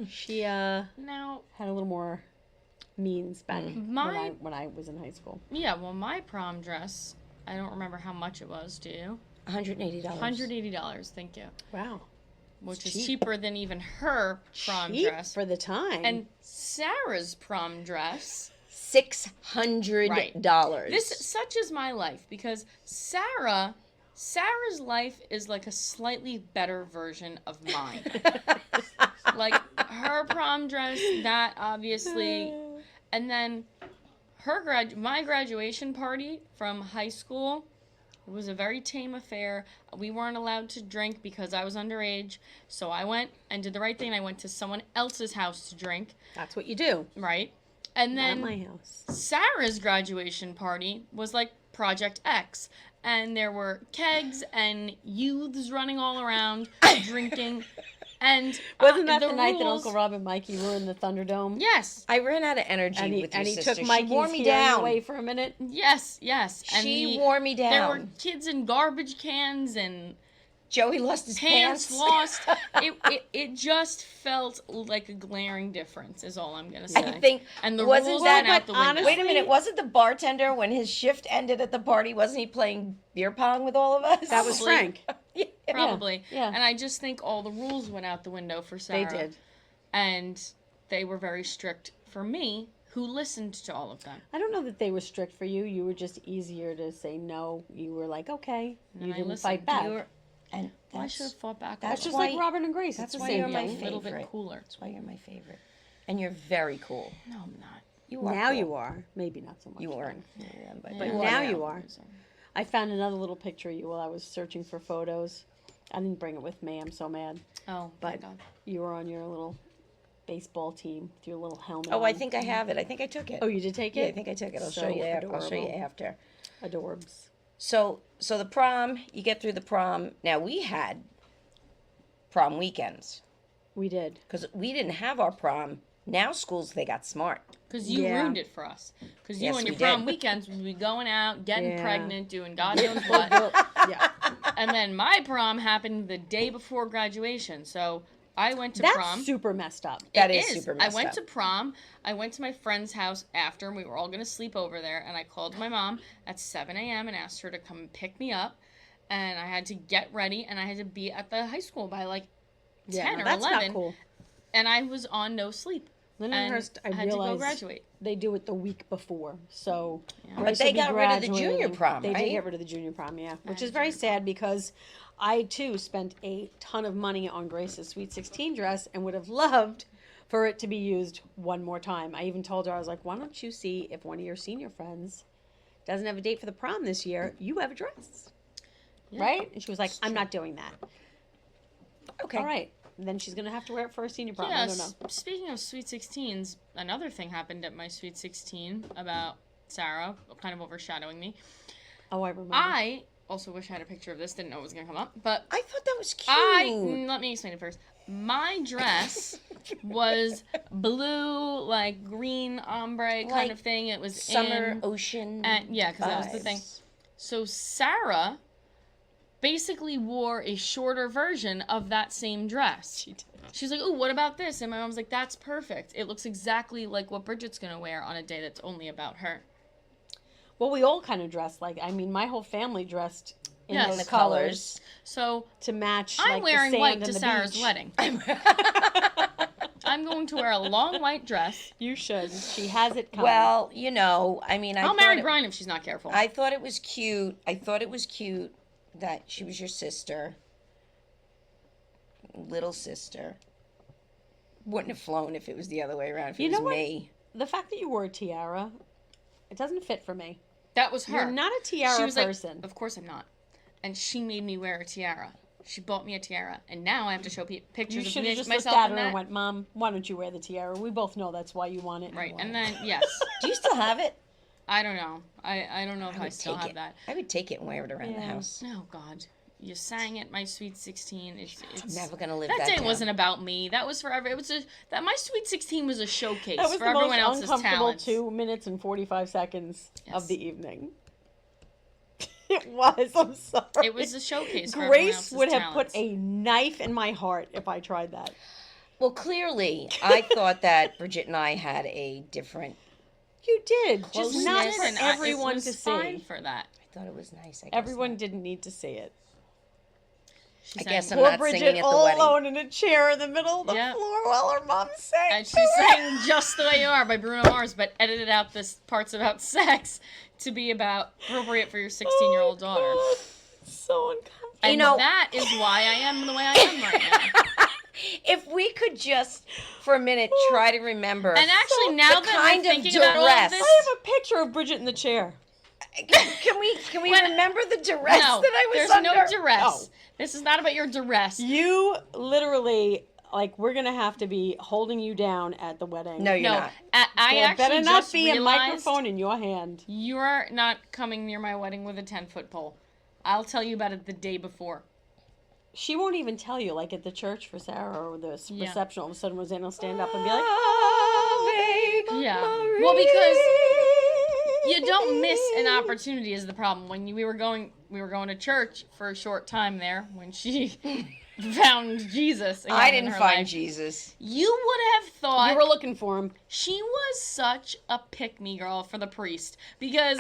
She had Now, a little more means back My- when I was in high school. yeah, well, my prom dress, I don't remember how much it was, do you? $180. $180, thank you. Wow, Which is cheap. cheaper than even her prom cheap dress. for the time. And Sarah's prom dress. $600. Such is my life because Sarah's life is like a slightly better version of mine. Like her prom dress, that obviously, and then my graduation party from high school. It was a very tame affair. We weren't allowed to drink because I was underage. So I went and did the right thing. I went to someone else's house to drink, That's what you do. right? And Not then my house. Sarah's graduation party was like Project X. And there were kegs and youths running all around drinking. And Wasn't that the night that rules- Uncle Rob and Mikey were in the Thunderdomome? Yes, I ran out of energy And he, with your and he sister. took She Mikey's wore me hearing down. away for a minute. yes. And She wore me There were down. kids in garbage cans and Joey lost his pants pants. lost. It just felt like a glaring difference. Is all I'm gonna say. I think and the wasn't rules that- went out the window. honestly- Wait a minute, wasn't the bartender when his shift ended at the party? Wasn't he playing beer pong with all of us? That was Probably. Frank. Yeah. Probably. Yeah. And I just think all the rules went out the window for They Sarah. did. And they were very strict for me, who listened to all of them. I don't know that they were strict for you. You were just easier to say no. You were like, okay. And You I didn't listened. fight back. You were- and Well, I that's, should have fought back. that's That's just why- like Robin and Grace. that's It's the why same you're my thing. a little bit favorite. cooler. that's why you're my favorite. And you're very cool. No, I'm not. You are Now cool. you are. Maybe not so much. You then. weren't. Yeah, but But you now are you are. I found another little picture of you while I was searching for photos. I didn't bring it with me. I'm so mad. Oh, But my God. you were on your little baseball team with your little helmet. Oh, I on. think I have it. I think I took it. Oh, you did take yeah, it? I think I took it. I'll So show you. I'll show you adorable. after. Adorbs. So the prom, you get through the prom. Now we had prom weekends We did. because we didn't have our prom. Now schools they got smart. Because you Yeah. ruined it for us. Because you Yes, on your we prom did. weekends would be going out, getting Yeah. pregnant, doing God knows what. Yeah. And then my prom happened the day before graduation. So I went to That's prom. super messed up. That It is super I messed went up. to prom. I went to my friend's house after, and we were all going to sleep over there. And I called my mom at 7 a.m. and asked her to come pick me up. And I had to get ready, and I had to be at the high school by like 10 or that's 11. not cool. And I was on no sleep. And Lindenhurst, I had to go realized graduate. they do it the week before. So, Yeah. Grace But they will be got rid of the junior graduating. prom, They right? did get rid of the junior prom, yeah, which And is very junior sad because I too spent a ton of money on Grace's Sweet 16 dress and would have loved for it to be used one more time. I even told her, I was like, why don't you see if one of your senior friends doesn't have a date for the prom this year? You have a dress, Yeah. right? And she was like, I'm not doing that. Okay. All right. And then she's gonna have to wear it for a senior prom. Yeah, I don't know. speaking of Sweet 16s, another thing happened at my Sweet 16 about Sarah, kind of overshadowing me. Oh, I remember. I also wish I had a picture of this, didn't know it was going to come up, but I thought that was cute. let me explain it first. my dress was blue, like green ombre kind Like of thing. It was Summer in, ocean. and yeah, because that was the thing. vibes. So Sarah basically wore a shorter version of that same dress. She's like, "Oh, what about this?" And my mom's like, "That's perfect. It looks exactly like what Bridget's gonna wear on a day that's only about her." Well, we all kind of dressed like. I mean, my whole family dressed in Yes. those The colors colors. So to match. I'm like, wearing the sand white and to the Sarah's beach. wedding. I'm going to wear a long white dress. You should. She has it coming. Well, you know, I mean, I'll thought marry it- Brian if she's not careful. I thought it was cute. I thought it was cute that she was your sister, little sister. Wouldn't have flown if it was the other way around. If it You was know what? me. the fact that you wore a tiara, it doesn't fit for me. That was her. You're not a tiara She was person. like, "Of course I'm not," and she made me wear a tiara. She bought me a tiara, and now I have to show You pictures should of have me, just looked myself at in her that. and went, "Mom, why don't you wear the tiara? We both know that's why you want it." Right, and then yes, Do you still have it? I don't know. I don't know if I, would still take have it. that. I would take it and wear it around the Yeah. house. Oh God, you sang at my Sweet 16. It's Never gonna live that that day down. wasn't about me. That was for every. It was that my Sweet 16 was a showcase That was for the most everyone else's uncomfortable talents. 2 minutes and 45 seconds Yes. of the evening. It was. I'm sorry. It was a showcase for everyone Grace else's would have talents. put a knife in my heart if I tried that. Well, clearly, I thought that Bridget and I had a different. You did, just Closeness. not Did, for and it everyone was to fine see. for that. I thought it was nice. I guess Everyone not. didn't need to see it. She I sang- guess I'm Poor not Bridget singing at the all wedding. alone in a chair in the middle of the Yeah. floor while her mom sang. And to she her. sang "Just the Way You Are" by Bruno Mars, but edited out the parts about sex to be about appropriate for your 16-year-old daughter. Oh, God. So uncomfortable. And know- that is why I am the way I am right now. If we could just, for a minute, try to remember. And actually, now the that kind I'm of thinking about all of duress. this, I have a picture of Bridget in the chair. Can we When- remember the duress no, that I was there's under? no duress. Oh. This is not about your duress. You literally, like, we're going to have to be holding you down at the wedding. No, you're No, not. I There actually better not just be a realized microphone in your hand. you're not coming near my wedding with a 10-foot pole. I'll tell you about it the day before. She won't even tell you, like at the church for Sarah or the Yeah. reception. All of a sudden, Roseanne will stand up and be like, Yeah. Well, because you don't miss an opportunity is the problem. When we were going to church for a short time there when she found Jesus. Again I in didn't her find life. Jesus. You would have thought You were looking for him. she was such a pick-me girl for the priest because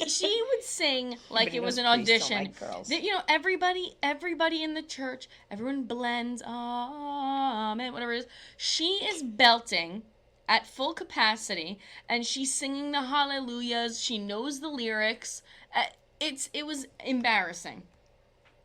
she would sing like Everybody it was knows an priests don't audition. like girls. You know, everybody in the church, everyone blends, amen, whatever it is. She is belting at full capacity, and she's singing the hallelujahs. She knows the lyrics. It was embarrassing.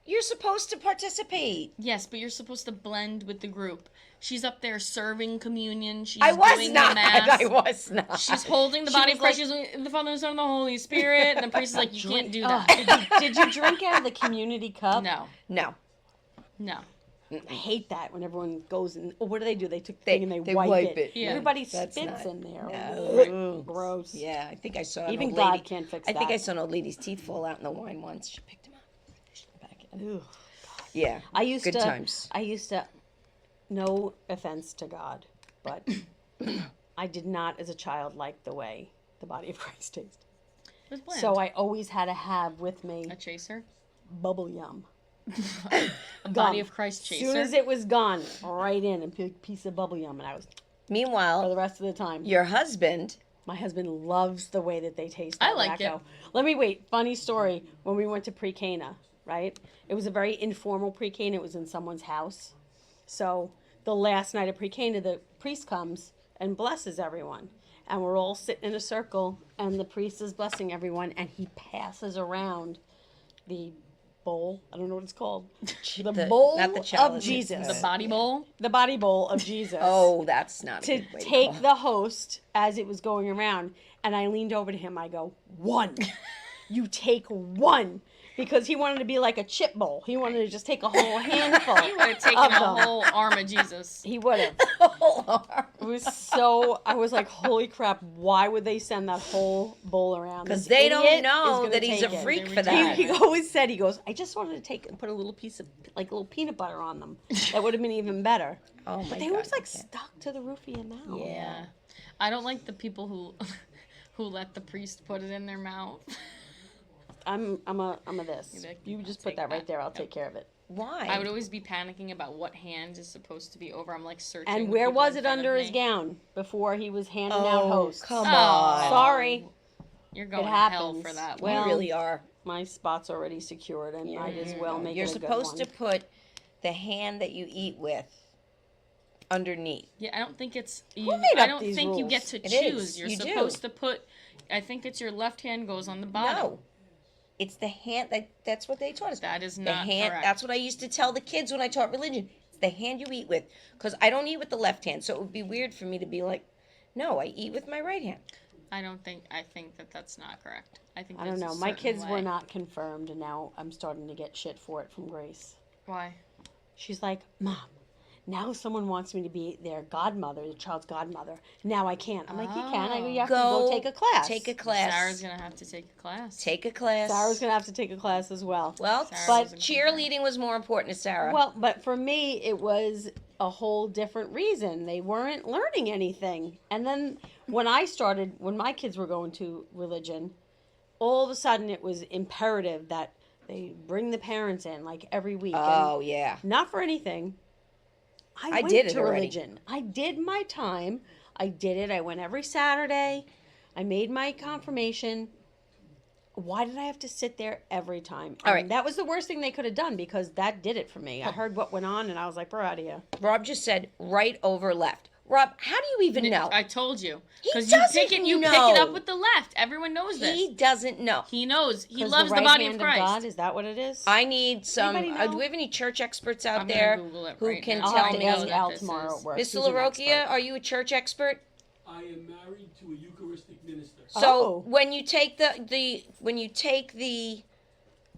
You're supposed to participate. Yes, but you're supposed to blend with the group. She's up there serving communion. She's I was doing not. the mass. I was not. She's holding the She body was of Christ. She's the Father, the Son, and the Holy Spirit. And the priest is like, you can't do Oh, that. did you drink out of the community cup? No, No. no. I hate that when everyone goes and what do? They took the They- thing and they they wipe wipe it. it. Yeah. Everybody That's spits not- in there. No. Gross. Yeah, I think I saw an Even old God lady. can't fix I think that. I saw an old lady's teeth fall out in the wine once. She picked them up. Pushed them back in. Ugh. Yeah. I used Good to. times. I used to. No offense to God, but I did not, as a child, like the way the body of Christ tasted. It was bland. So I always had to have with me A chaser? bubble yum. A body of Christ As chaser? soon as it was gone, right in a big piece of bubble yum, and I was for Meanwhile, the rest of the time. your husband. My husband loves the way that they taste. I that like it. Wacko. Let me wait. Funny story. When we went to Pre-Cana, right? It was a very informal Pre-Cana. It was in someone's house. So the last night of Pre-Cana, the priest comes and blesses everyone. And we're all sitting in a circle, and the priest is blessing everyone, and he passes around the bowl. I don't know what it's called. The bowl not the of chalice, Jesus. The body bowl? The body bowl of Jesus. Oh, that's not a To good way take to go. the host as it was going around, and I leaned over to him. I go, 1. you take one. Because he wanted to be like a chip bowl. He wanted to just take a whole handful. You would have taken of a them. whole arm of Jesus. He would have. It was so. I was like, holy crap! Why would they send that whole bowl around? Because This they idiot don't is know gonna that he's a take it. freak They for that. He always said, he goes, I just wanted to take and put a little piece of, like, a little peanut butter on them. That would have been even better. Oh my But they God, were like I can't. stuck to the roof of your mouth. Yeah. I don't like the people who let the priest put it in their mouth. I'm a this. You're like, You I'll just put take that right that. there. I'll Yep. take care of it. Why? I would always be panicking about what hand is supposed to be over. I'm like searching. And the where people was in it front of under his me. gown before he was handing out Oh, hosts? come Oh. on. Sorry, You're going it to hell happens. for that. Well, You really are. my spot's already secured, and might as well make You're it a good supposed to one. put the hand that you eat with underneath. Yeah, I don't think it's. made I up don't these think you rules? get to It choose. is. You're You do. supposed to put. I think it's your left hand goes on the bottom. No. It's the hand that's what they taught us. That is the not hand. correct. That's what I used to tell the kids when I taught religion. It's the hand you eat with. Because I don't eat with the left hand, so it would be weird for me to be like, no, I eat with my right hand. I don't think. I think that that's not correct. I think. I don't there's know. a My certain kids were way. not confirmed, and now I'm starting to get shit for it from Grace. Why? She's like, Mom, now someone wants me to be their godmother, the child's godmother. Now I can't. I'm like, you can. I go, you have to go take a class. Take a class. Sarah's gonna have to take a class. Take a class. Sarah's going to have to take a class as well. Well, Sarah but doesn't cheerleading was more important to Sarah. Well, but for me, it was a whole different reason. They weren't learning anything. And then when my kids were going to religion, all of a sudden it was imperative that they bring the parents in like every week. oh yeah. And not for anything. I went did it to already. religion. I did my time. I did it. I went every Saturday. I made my confirmation. Why did I have to sit there every time? All right. And that was the worst thing they could have done because that did it for me. I heard what went on and I was like, we're out of here. Rob just said right over left. Rob, how do you even know? I told you. He Because doesn't you pick it. You pick know. it up with the left. Everyone knows this. He doesn't know. He knows. He 'Cause loves the right body hand of Christ. God, is that what it is? I need some. Anybody know? Do we have any church experts out I'm gonna there Google it who right can now. I'll tell have to I know ask me? that Al this tomorrow is- at work. Mr. He's an LaRocchia, expert. are you a church expert? I am married to a Eucharistic minister. So Oh. when you take the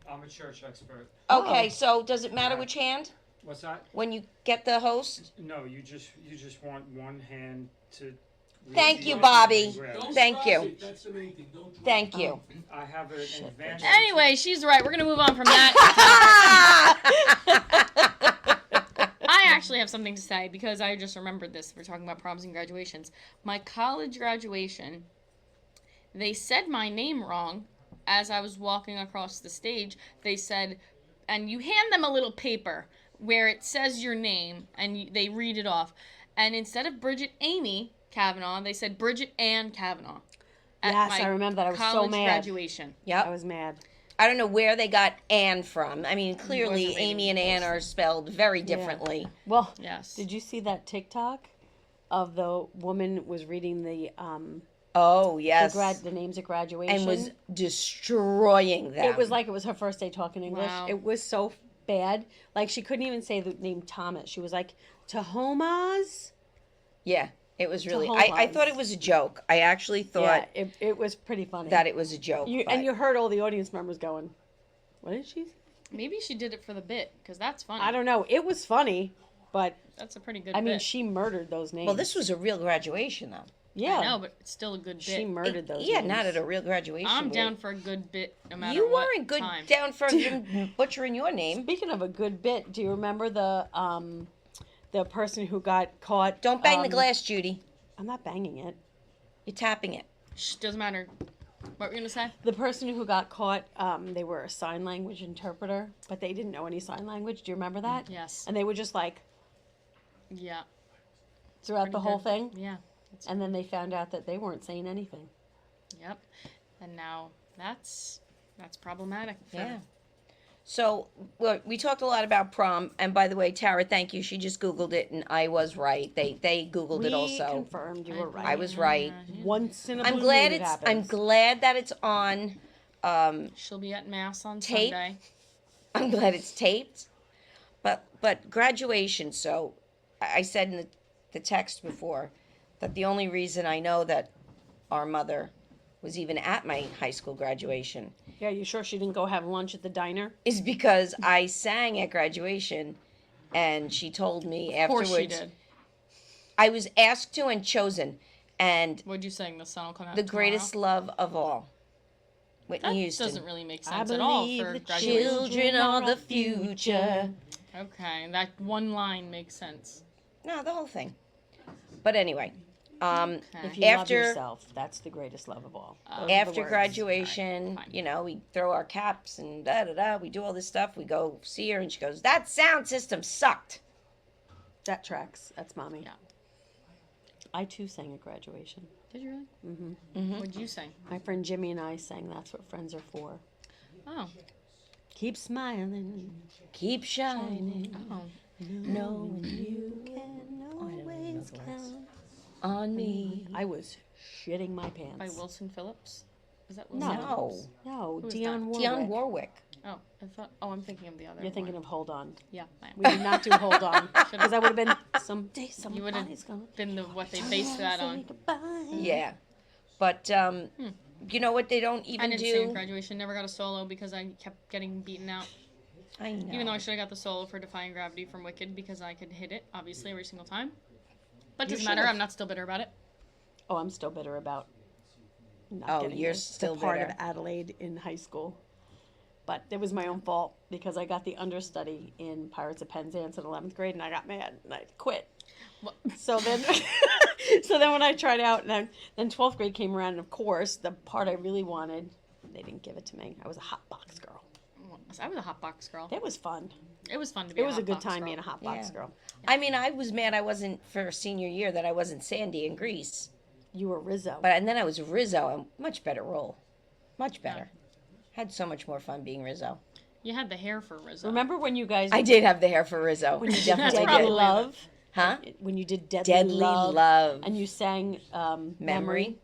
I'm a church expert. okay, Oh. so does it matter which hand What's that? when you get the host? No, you just want one hand to. Thank you, receive Bobby. and grab. Don't Thank try you. it. That's the main thing. Don't try Thank it. you. I have an advantage. Anyway, she's right. We're gonna move on from that. I actually have something to say because I just remembered this. We're talking about proms and graduations. My college graduation, they said my name wrong as I was walking across the stage. They said, and you hand them a little paper where it says your name and they read it off. And instead of Bridget Amy Kavanaugh, they said Bridget Ann Kavanaugh. at Yes, my I remember that. I was so college mad. graduation. I Yep. was mad. I don't know where they got Anne from. I mean, clearly wasn't Amy reading and Anne are spelled very differently. Well, Yes. did you see that TikTok of the woman was reading the Oh yes, the names at graduation and was destroying them. It was like it was her first day talking English. Wow. It was so bad. Like she couldn't even say the name Thomas. She was like Tahomas. yeah, it was really. I Jehovah's. thought it was a joke. I actually thought Yeah, it was pretty funny. that it was a joke. you but- and you heard all the audience members going, "What did she say?" Maybe she did it for the bit because that's funny. I don't know. It was funny, but That's a pretty good I mean, bit. she murdered those names. Well, this was a real graduation, though. yeah. I know, but it's still a good bit. She murdered those. Yeah, names. not at a real graduation. I'm but down for a good bit no matter You what weren't good time. down for butchering your name. Speaking of a good bit, do you remember the person who got caught? Don't bang the glass, Judy. I'm not banging it. You're tapping it. Shh, doesn't matter. What were you gonna say? The person who got caught, they were a sign language interpreter, but they didn't know any sign language. Do you remember that? Yes. And they were just like Yeah. throughout the Pretty whole good. thing. Yeah. And then they found out that they weren't saying anything. Yep. And now that's problematic. for- Yeah. So well, we talked a lot about prom, and by the way, Tara, thank you. She just Googled it, and I was right. They Googled We it also. confirmed you were right. I was right. Once in a I'm blue glad moon it it's. I'm happens. glad that it's on. She'll be at mass on Tape? Sunday. I'm glad it's taped. But graduation. So I said in the text before that the only reason I know that our mother was even at my high school graduation Yeah, you sure she didn't go have lunch at the diner? is because I sang at graduation, and she told me Of course afterwards. she did. I was asked to and chosen, and What'd you sing? The sun will come out the tomorrow? greatest love of all, Whitney That Houston. doesn't really make I sense at all believe for the graduation. Children are the future. Okay, that one line makes sense. No, the whole thing. But anyway, Okay. If you love After- yourself, that's the greatest love of all. Those are the after words. graduation, Alright, fine. you know, we throw our caps and da da da. We do all this stuff. We go see her, and she goes, "That sound system sucked." That tracks. That's mommy. Yeah. I too sang at graduation. Did you really? Mm-hmm. What'd you sing? My friend Jimmy and I sang That's What Friends Are For. Oh. Keep smiling, Keep shining, Oh. knowing you can always count. on me. I was shitting my pants. By Wilson Phillips? Is that Wilson No. Phillips? No, Who's Dionne that? Warwick. Dionne Warwick. Oh, I thought. Oh, I'm thinking of the other. You're thinking one. of Hold On. Yeah, I am. We did not do Hold On because I would have been someday You would have somebody's gonna been the what they based that say on. goodbye. Yeah, but you know what? They don't I even didn't sing at do. graduation. Never got a solo because I kept getting beaten out. I know. Even though I should have got the solo for Defying Gravity from Wicked because I could hit it, obviously, every single time. But You doesn't matter. should've. I'm not still bitter about it. Oh, I'm still bitter about not Oh, getting you're the still part bitter. of Adelaide in high school. But it was my own fault because I got the understudy in Pirates of Penzance in 11th grade and I got mad and I quit. What? So then, so then when I tried out, and then 12th grade came around, and of course, the part I really wanted, they didn't give it to me. I was a hot box girl. I was a hot box girl. It was fun. It was fun to be. It was a hot good box time girl. being a hot box Yeah. girl. I mean, I was mad I wasn't for senior year that I wasn't Sandy in Grease, You were Rizzo. but and then I was Rizzo, a much better role, much better. Had so much more fun being Rizzo. You had the hair for Rizzo. Remember when you guys I did have the hair for Rizzo. when you did Definitely Deadly probably did. Love? Huh? When you did Deadly, Deadly Love, Love. and you sang Memory.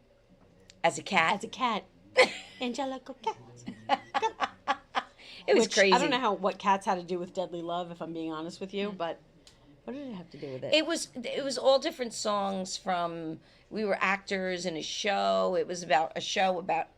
As a cat. as a cat. Angelical cat. It was Which, crazy. I don't know what cats had to do with Deadly Love, if I'm being honest with you, but what did it have to do with it? It was all different songs from. We were actors in a show. It was about a show about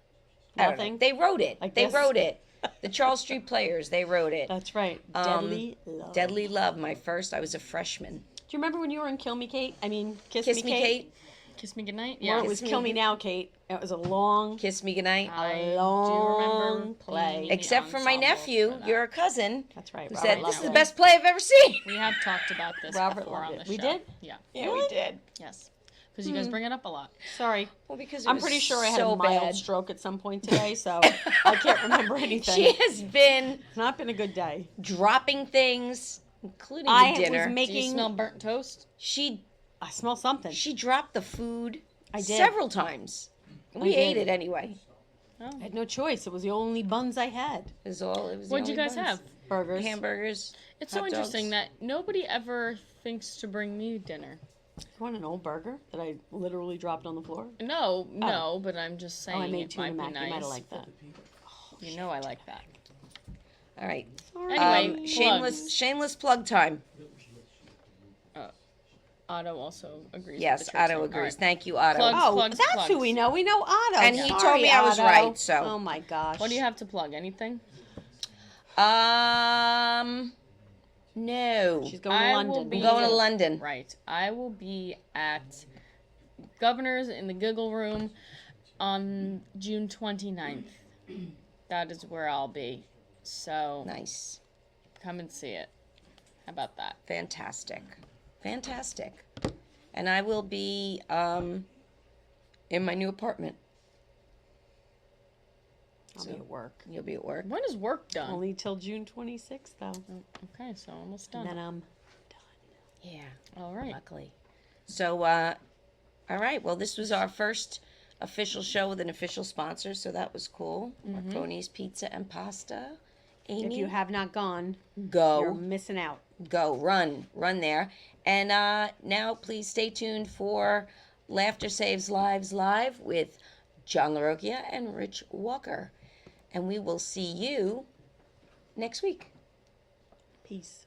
I don't know. Nothing? They wrote it. Like they this? wrote it. The Charles Street Players. They wrote it. That's right. Deadly Love. Deadly Love. My first. I was a freshman. Do you remember when you were in Kill Me Kate? I mean, Kiss, Kiss Me Kate. Kiss Me Goodnight. Yeah, Yeah. it was Kiss Kill Me. Me Now, Kate. It was a long, Kiss Me Goodnight. I do long remember play. being in the Except for my ensemble nephew, for that. your cousin, That's right. who Robert said, loved "This is it. the best play I've ever seen." We have talked about this Robert before loved on it. the We show. did? Yeah. Yeah, we did. Yes. Because you guys bring it up a lot. Sorry. Well, because it I'm was pretty sure I had so a mild bad. stroke at some point today, so I can't remember anything. She has been It's not been a good day. dropping things, including I the dinner. was Do you making. smell burnt toast? she I smell something. dropped the food I did. several times. We did. ate it anyway. I had no choice. It was the only buns I had. It was all. It was. the What'd you only guys buns. have? Burgers. Hamburgers. It's so hot interesting dogs. that nobody ever thinks to bring me dinner. You want an old burger that I literally dropped on the floor? No, but I'm just saying Oh, I made it tuna might mac. be You might have nice. liked that. You know I like that. All right. Anyway, shameless, shameless plug time. Otto also agrees. Yes, with the church Otto thing. agrees. All right. Thank you, Otto. Plugs, Oh, plugs, that's plugs. who we know. We know Otto. And he Sorry, told me I was Otto. right, so. Oh my gosh. What do you have to plug? Anything? No. She's going to I London. will be I'm going to London. Right. I will be at Governor's in the Giggle Room on June 29th. That is where I'll be. So Nice. come and see it. How about that? Fantastic. Fantastic. And I will be in my new apartment. I'll be at work. You'll be at work. When is work done? Only till June 26th, though. Okay, so almost And done. then I'm Yeah, All right. luckily. So, all right. Well, this was our first official show with an official sponsor, so that was cool. Marconi's Pizza and Pasta. Amy, If you have not gone, you're go. missing out. Go, run there. And now please stay tuned for Laughter Saves Lives Live with John LaRocchia and Rich Walker. And we will see you next week. Peace.